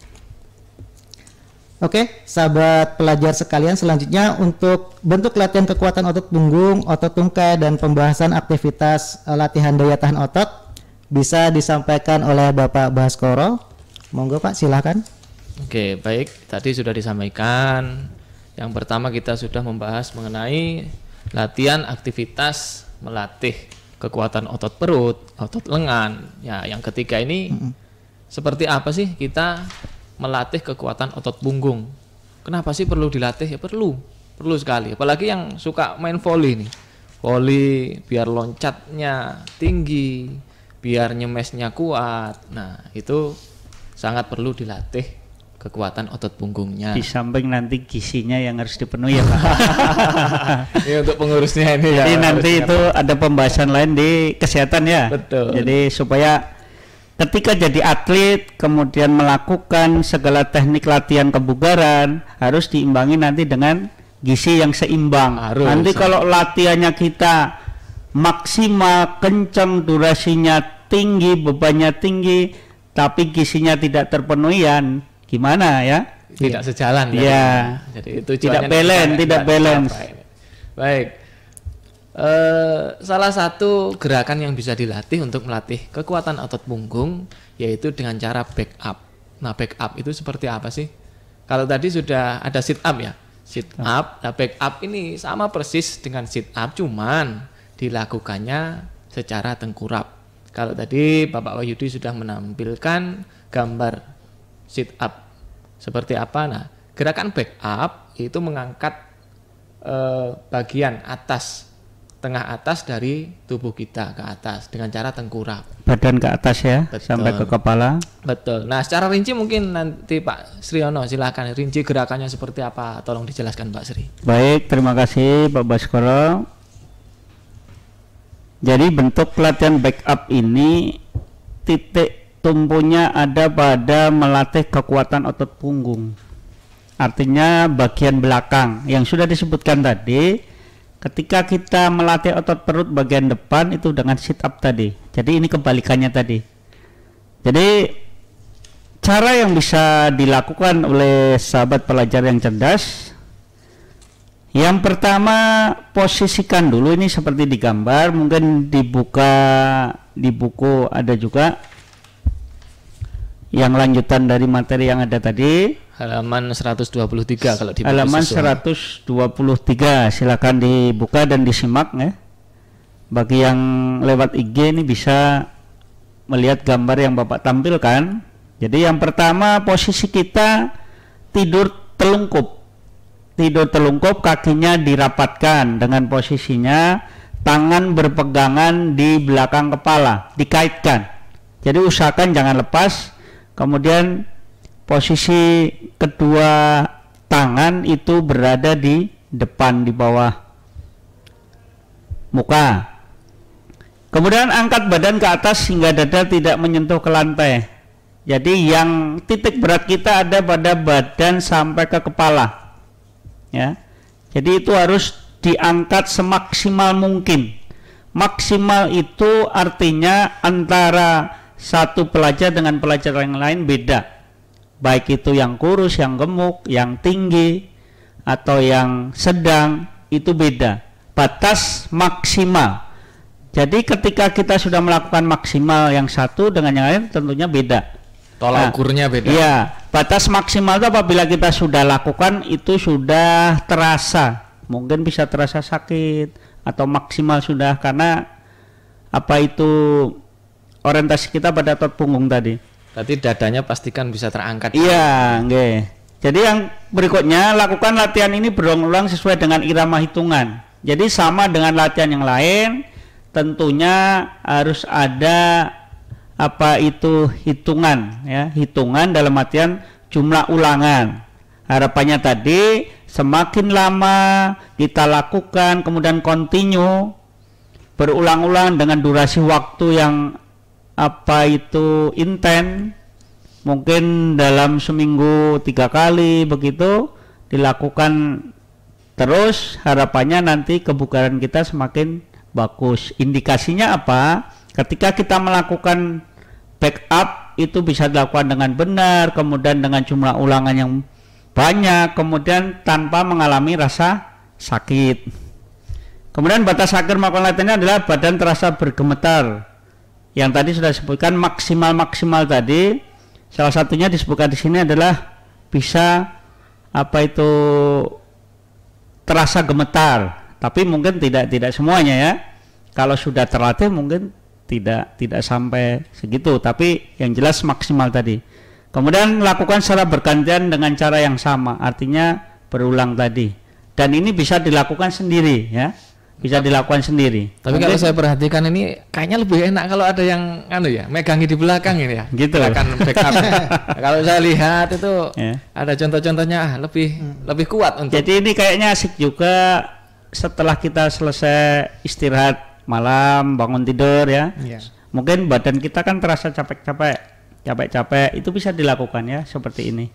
Oke, sahabat pelajar sekalian, selanjutnya untuk bentuk latihan kekuatan otot punggung, otot tungkai, dan pembahasan aktivitas latihan daya tahan otot bisa disampaikan oleh Bapak Baskoro. Monggo Pak, silakan. Oke, baik. Tadi sudah disampaikan. Yang pertama kita sudah membahas mengenai latihan aktivitas melatih kekuatan otot perut, otot lengan. Ya, yang ketiga ini seperti apa sih kita melatih kekuatan otot punggung? Kenapa sih perlu dilatih? Ya perlu sekali. Apalagi yang suka main volley nih. Volley biar loncatnya tinggi, biar nyemesnya kuat. Nah, itu sangat perlu dilatih kekuatan otot punggungnya. Di samping nanti gizinya yang harus dipenuhi ya Pak. Ini untuk pengurusnya ini. Jadi nanti itu ada pembahasan lain di kesehatan ya. Betul. Jadi supaya ketika jadi atlet kemudian melakukan segala teknik latihan kebugaran harus diimbangi nanti dengan gizi yang seimbang. Nanti kalau latihannya kita maksimal, kencang, durasinya tinggi, bebannya tinggi, tapi gizinya tidak terpenuhi, gimana ya? Tidak sejalan. Ya. Jadi itu tidak balance. Baik. Salah satu gerakan yang bisa dilatih untuk melatih kekuatan otot punggung yaitu dengan cara back up. Nah, back up itu seperti apa sih? Kalau tadi sudah ada sit up ya. Sit up, nah back up ini sama persis dengan sit up, cuman dilakukannya secara tengkurap. Kalau tadi Bapak Wahyudi sudah menampilkan gambar sit up seperti apa. Nah, gerakan back up itu mengangkat bagian atas tengah atas dari tubuh kita ke atas dengan cara tengkurap. Badan ke atas ya, Betul. sampai ke kepala. Betul. Nah, secara rinci mungkin nanti Pak Sriono silahkan rinci gerakannya seperti apa, tolong dijelaskan Pak Sri. Baik, terima kasih Pak Baskoro. Jadi bentuk latihan backup ini titik tumpunya ada pada melatih kekuatan otot punggung. Artinya bagian belakang yang sudah disebutkan tadi, ketika kita melatih otot perut bagian depan itu dengan sit up tadi. Jadi ini kebalikannya tadi. Jadi cara yang bisa dilakukan oleh sahabat pelajar yang cerdas, yang pertama posisikan dulu, ini seperti digambar, mungkin dibuka di buku ada juga yang lanjutan dari materi yang ada tadi. Halaman 123 kalau di buku Halaman siswa. 123, silakan dibuka dan disimak ya. Bagi yang lewat IG ini bisa melihat gambar yang Bapak tampilkan. Jadi yang pertama posisi kita tidur telungkup. Tidur telungkup, kakinya dirapatkan dengan posisinya tangan berpegangan di belakang kepala, dikaitkan. Jadi usahakan jangan lepas. Kemudian posisi kedua tangan itu berada di depan, di bawah muka. Kemudian angkat badan ke atas hingga dada tidak menyentuh ke lantai. Jadi yang titik berat kita ada pada badan sampai ke kepala. Ya. Jadi itu harus diangkat semaksimal mungkin. Maksimal itu artinya antara satu pelajar dengan pelajar yang lain beda. Baik itu yang kurus, yang gemuk, yang tinggi, atau yang sedang, itu beda. Batas maksimal. Jadi ketika kita sudah melakukan maksimal yang satu dengan yang lain tentunya beda. Tolak ukurnya beda. Iya, batas maksimal itu apabila kita sudah lakukan itu sudah terasa. Mungkin bisa terasa sakit atau maksimal sudah karena apa itu orientasi kita pada otot punggung tadi. Berarti dadanya pastikan bisa terangkat. Iya, nggih. Jadi yang berikutnya lakukan latihan ini berulang-ulang sesuai dengan irama hitungan. Jadi sama dengan latihan yang lain, tentunya harus ada apa itu hitungan ya, hitungan dalam artian jumlah ulangan. Harapannya tadi semakin lama kita lakukan kemudian continue berulang-ulang dengan durasi waktu yang apa itu intens, mungkin dalam seminggu 3 kali begitu dilakukan terus, harapannya nanti kebugaran kita semakin bagus. Indikasinya apa? Ketika kita melakukan backup itu bisa dilakukan dengan benar, kemudian dengan jumlah ulangan yang banyak, kemudian tanpa mengalami rasa sakit. Kemudian batas akhir melakukan latihannya adalah badan terasa bergemetar. Yang tadi sudah disebutkan maksimal tadi, salah satunya disebutkan di sini adalah bisa apa itu terasa gemetar, tapi mungkin tidak semuanya ya. Kalau sudah terlatih mungkin tidak sampai segitu, tapi yang jelas maksimal tadi. Kemudian lakukan secara bergantian dengan cara yang sama, artinya berulang tadi. Dan ini bisa dilakukan sendiri ya. Bisa dilakukan sendiri. Tapi kalau saya perhatikan ini kayaknya lebih enak kalau ada yang megangi di belakang ini ya. Gitu. Gerakan backup. Kalau saya lihat itu Ya. ada contoh-contohnya lebih kuat untuk. Jadi ini kayaknya asik juga setelah kita selesai istirahat malam, bangun tidur ya. Iya. Mungkin badan kita kan terasa capek-capek, itu bisa dilakukan ya seperti ini.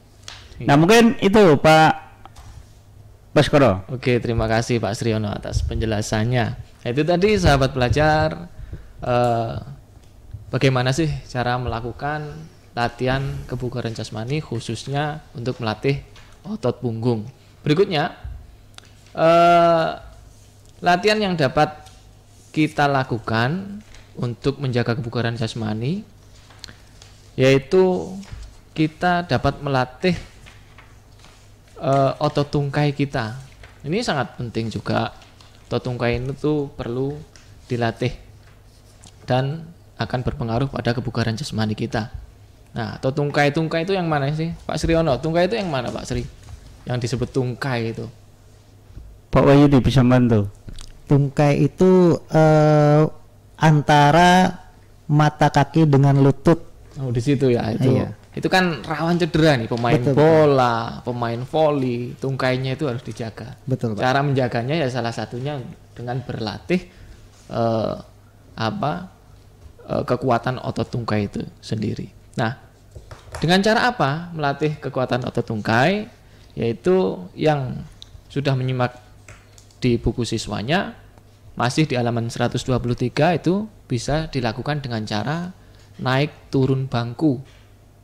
Nah, mungkin itu Pak Baskoro. Oke, terima kasih Pak Sriono atas penjelasannya. Nah, itu tadi sahabat pelajar, bagaimana sih cara melakukan latihan kebugaran jasmani khususnya untuk melatih otot punggung. Berikutnya, latihan yang dapat kita lakukan untuk menjaga kebugaran jasmani, yaitu kita dapat melatih otot tungkai kita. Ini sangat penting juga. Otot tungkai itu perlu dilatih dan akan berpengaruh pada kebugaran jasmani kita. Nah, otot tungkai itu yang mana sih, Pak Sriono? Tungkai itu yang mana, Pak Sri? Yang disebut tungkai itu. Pak Wahyudi bisa bantu. tungkai itu antara mata kaki dengan lutut. Oh, di situ ya itu. Iya. Itu kan rawan cedera nih, pemain Betul, bola, pemain voli, tungkainya itu harus dijaga. Betul, Pak. Cara menjaganya ya salah satunya dengan berlatih kekuatan otot tungkai itu sendiri. Nah, dengan cara apa melatih kekuatan otot tungkai? Yaitu yang sudah menyimak di buku siswanya, masih di halaman 123 itu bisa dilakukan dengan cara naik turun bangku.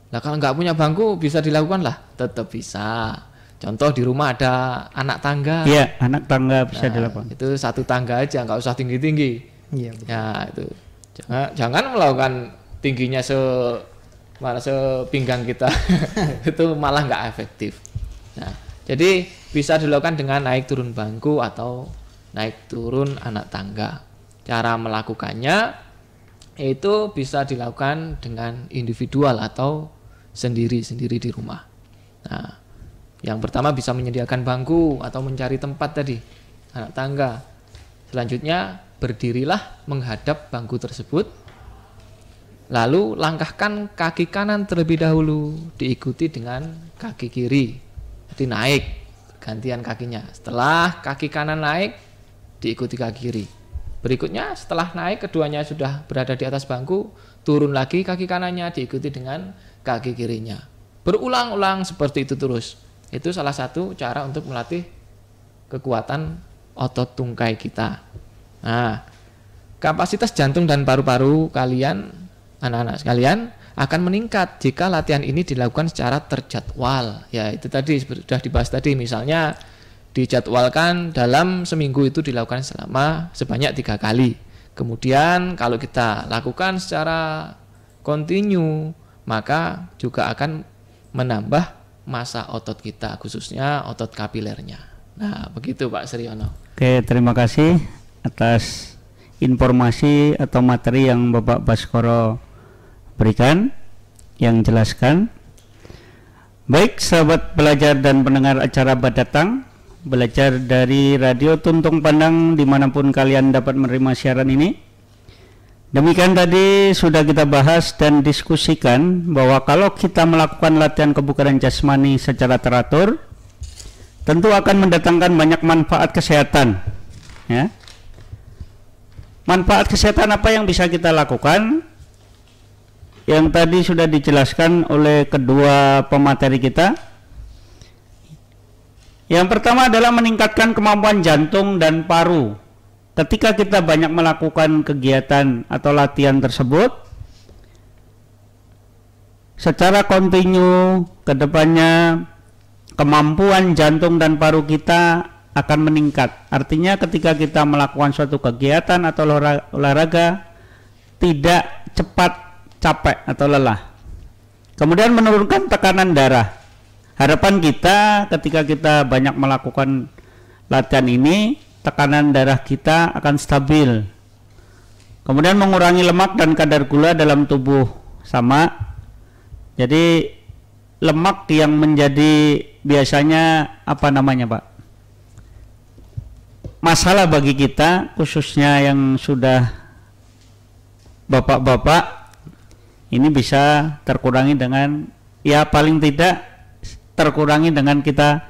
Nah, kalau nggak punya bangku bisa dilakukan lah, tetap bisa. Contoh di rumah ada anak tangga. Iya, anak tangga bisa dilakukan. Itu satu tangga aja, nggak usah tinggi-tinggi. Iya, betul. Ya itu jangan melakukan tingginya sepinggang kita. Itu malah nggak efektif. Nah, jadi bisa dilakukan dengan naik turun bangku atau naik turun anak tangga. Cara melakukannya itu bisa dilakukan dengan individual atau sendiri-sendiri di rumah. Nah, yang pertama bisa menyediakan bangku atau mencari tempat tadi, anak tangga. Selanjutnya berdirilah menghadap bangku tersebut. Lalu langkahkan kaki kanan terlebih dahulu, diikuti dengan kaki kiri. Jadi naik, gantian kakinya. Setelah kaki kanan naik, diikuti kaki kiri. Berikutnya setelah naik keduanya sudah berada di atas bangku, turun lagi kaki kanannya diikuti dengan kaki kirinya. Berulang-ulang seperti itu terus. Itu salah satu cara untuk melatih kekuatan otot tungkai kita. Nah, kapasitas jantung dan paru-paru kalian, anak-anak sekalian, akan meningkat jika latihan ini dilakukan secara terjadwal. Ya, itu tadi sudah dibahas tadi, misalnya dijadwalkan dalam seminggu itu dilakukan sebanyak 3 kali. Kemudian kalau kita lakukan secara kontinu, maka juga akan menambah massa otot kita, khususnya otot kapilernya. Nah, begitu Pak Sriono. Oke, terima kasih atas informasi atau materi yang Bapak Baskoro berikan, yang jelaskan. Baik, sahabat belajar dan pendengar acara Badatang, belajar dari Radio Tuntung Pandang dimanapun kalian dapat menerima siaran ini. Demikian tadi sudah kita bahas dan diskusikan bahwa kalau kita melakukan latihan kebugaran jasmani secara teratur, tentu akan mendatangkan banyak manfaat kesehatan. Ya. Manfaat kesehatan apa yang bisa kita lakukan? Yang tadi sudah dijelaskan oleh kedua pemateri kita. Yang pertama adalah meningkatkan kemampuan jantung dan paru. Ketika kita banyak melakukan kegiatan atau latihan tersebut secara kontinu, kedepannya kemampuan jantung dan paru kita akan meningkat. Artinya ketika kita melakukan suatu kegiatan atau olahraga tidak cepat capek atau lelah. Kemudian menurunkan tekanan darah. Harapan kita ketika kita banyak melakukan latihan ini, tekanan darah kita akan stabil. Kemudian mengurangi lemak dan kadar gula dalam tubuh sama. Jadi lemak yang menjadi biasanya apa namanya Pak? Masalah bagi kita, khususnya yang sudah bapak-bapak, ini bisa terkurangi dengan, ya paling tidak terkurangi dengan kita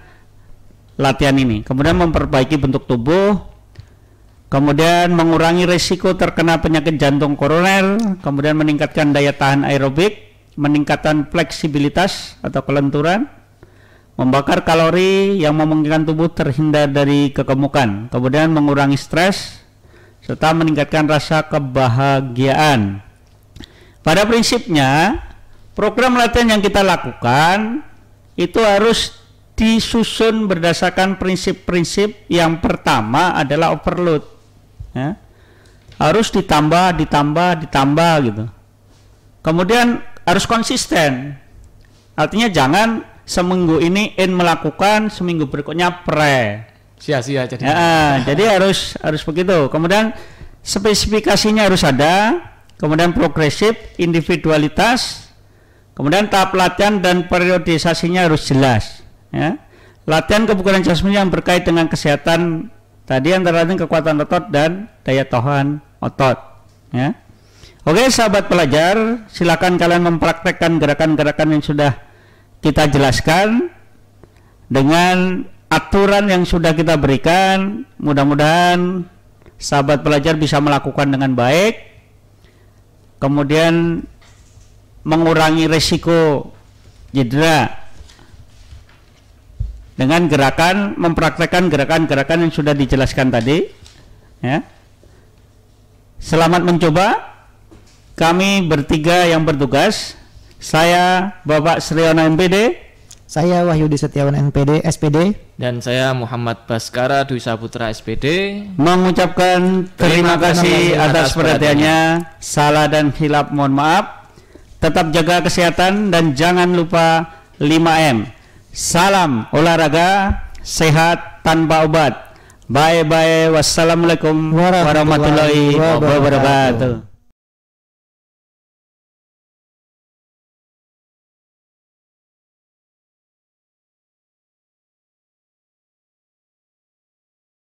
latihan ini. Kemudian memperbaiki bentuk tubuh, kemudian mengurangi risiko terkena penyakit jantung koroner, kemudian meningkatkan daya tahan aerobik, meningkatkan fleksibilitas atau kelenturan, membakar kalori yang memungkinkan tubuh terhindar dari kegemukan, kemudian mengurangi stres, serta meningkatkan rasa kebahagiaan. Pada prinsipnya, program latihan yang kita lakukan itu harus disusun berdasarkan prinsip-prinsip. Yang pertama adalah overload, ya. Harus ditambah gitu. Kemudian harus konsisten, artinya jangan seminggu ini melakukan, seminggu berikutnya sia-sia jadi. Ya, jadi harus begitu. Kemudian spesifikasinya harus ada, kemudian progresif, individualitas, kemudian tahap latihan dan periodisasinya harus jelas. Ya. Latihan kebugaran jasmani yang berkait dengan kesehatan Tadi antara lain kekuatan otot dan daya tahan otot. Ya. Oke, sahabat pelajar, silakan kalian mempraktekkan gerakan-gerakan yang sudah kita jelaskan dengan aturan yang sudah kita berikan. Mudah-mudahan sahabat pelajar bisa melakukan dengan baik, kemudian mengurangi resiko cedera dengan gerakan, mempraktekkan gerakan-gerakan yang sudah dijelaskan tadi. Ya. Selamat mencoba. Kami bertiga yang bertugas, saya Bapak Sriono MPD, saya Wahyudi Setiawan NPD SPD, Dan saya Muhammad Baskara Dwi Saputra SPD, mengucapkan terima kasih atas perhatiannya. Salah dan hilap mohon maaf. Tetap jaga kesehatan dan jangan lupa 5M. Salam olahraga sehat tanpa obat. Bye bye. Wassalamualaikum warahmatullahi wabarakatuh.